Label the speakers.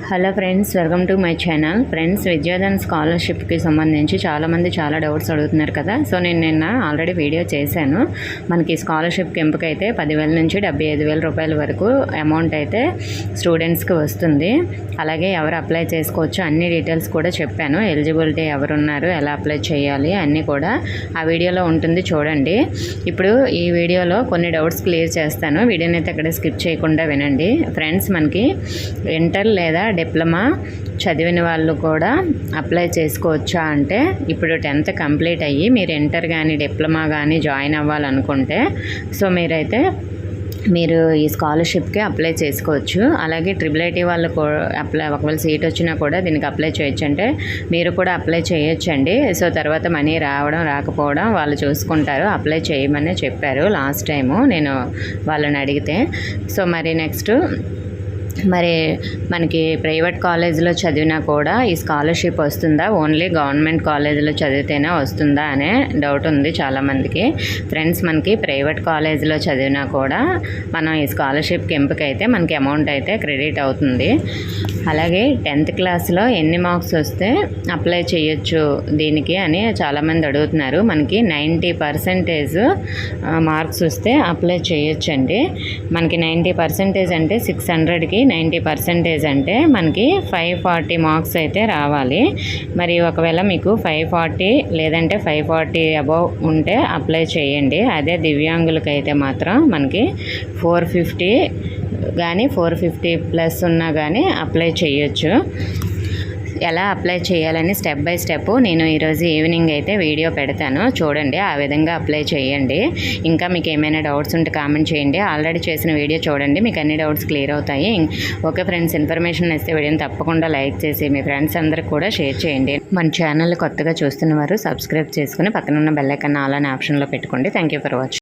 Speaker 1: Hello friends, welcome to my channel. Friends, Vidyadaan స్కాలర్షిప్కి సంబంధించి చాలామంది చాలా డౌట్స్ అడుగుతున్నారు కదా. సో నేను నిన్న ఆల్రెడీ వీడియో చేశాను. మనకి స్కాలర్షిప్కి ఎంపికైతే 10,000 నుంచి 75,000 రూపాయల వరకు అమౌంట్ అయితే స్టూడెంట్స్కి వస్తుంది. అలాగే ఎవరు అప్లై చేసుకోవచ్చు అన్ని డీటెయిల్స్ కూడా చెప్పాను. ఎలిజిబిలిటీ ఎవరున్నారు, ఎలా అప్లై చేయాలి అన్నీ కూడా ఆ వీడియోలో ఉంటుంది, చూడండి. ఇప్పుడు ఈ వీడియోలో కొన్ని డౌట్స్ క్లియర్ చేస్తాను. వీడియోని అయితే అక్కడ స్కిప్ చేయకుండా వినండి. ఫ్రెండ్స్, మనకి ఇంటర్ లేదా డిప్లొమా చదివిన వాళ్ళు కూడా అప్లై చేసుకోవచ్చా అంటే, ఇప్పుడు 10th కంప్లీట్ అయ్యి మీరు ఇంటర్ కానీ డిప్లొమా కానీ జాయిన్ అవ్వాలనుకుంటే మీరు ఈ స్కాలర్షిప్కి అప్లై చేసుకోవచ్చు. అలాగే IIIT వాళ్ళు ఒకవేళ సీట్ వచ్చినా కూడా దీనికి అప్లై చేయొచ్చు. అంటే మీరు కూడా అప్లై చేయొచ్చండి. సో తర్వాత మనీ రావడం రాకపోవడం వాళ్ళు చూసుకుంటారు. అప్లై చేయమని చెప్పారు లాస్ట్ టైము నేను వాళ్ళని అడిగితే. సో మరి నెక్స్ట్ మనకి ప్రైవేట్ కాలేజీలో చదివినా కూడా ఈ స్కాలర్షిప్ వస్తుందా, ఓన్లీ గవర్నమెంట్ కాలేజీలో చదివితేనే వస్తుందా అనే డౌట్ ఉంది చాలామందికి. ఫ్రెండ్స్, మనకి ప్రైవేట్ కాలేజీలో చదివినా కూడా మనం ఈ స్కాలర్షిప్కి ఎంపికైతే మనకి అమౌంట్ అయితే క్రెడిట్ అవుతుంది. అలాగే 10th క్లాస్లో ఎన్ని మార్క్స్ వస్తే అప్లై చేయొచ్చు దీనికి అని చాలామంది అడుగుతున్నారు. మనకి 90% మార్క్స్ వస్తే అప్లై చేయొచ్చండి. మనకి 90% అంటే 600కి 90% అంటే మనకి 540 మార్క్స్ అయితే రావాలి. మరి ఒకవేళ మీకు 540 లేదంటే 540 అబవ్ ఉంటే అప్లై చేయండి. అదే దివ్యాంగులకి అయితే మాత్రం మనకి 450 కానీ 450 ప్లస్ ఉన్నా కానీ అప్లై చేయొచ్చు. ఎలా అప్లై చేయాలని స్టెప్ బై స్టెప్ నేను ఈరోజు ఈవినింగ్ అయితే వీడియో పెడతాను, చూడండి. ఆ విధంగా అప్లై చేయండి. ఇంకా మీకు ఏమైనా డౌట్స్ ఉంటే కామెంట్ చేయండి. ఆల్రెడీ చేసిన వీడియో చూడండి, మీకు అన్ని డౌట్స్ క్లియర్ అవుతాయి. ఓకే ఫ్రెండ్స్, ఇన్ఫర్మేషన్ ఇస్తే వీడియోని తప్పకుండా లైక్ చేసి మీ ఫ్రెండ్స్ అందరికి కూడా షేర్ చేయండి. మన ఛానల్ కొత్తగా చూస్తున్న వారు సబ్స్క్రైబ్ చేసుకుని పక్కన ఉన్న బెల్ ఐకాన్ ఆల్ అనే ఆప్షన్లో పెట్టుకోండి. Thank you for watching.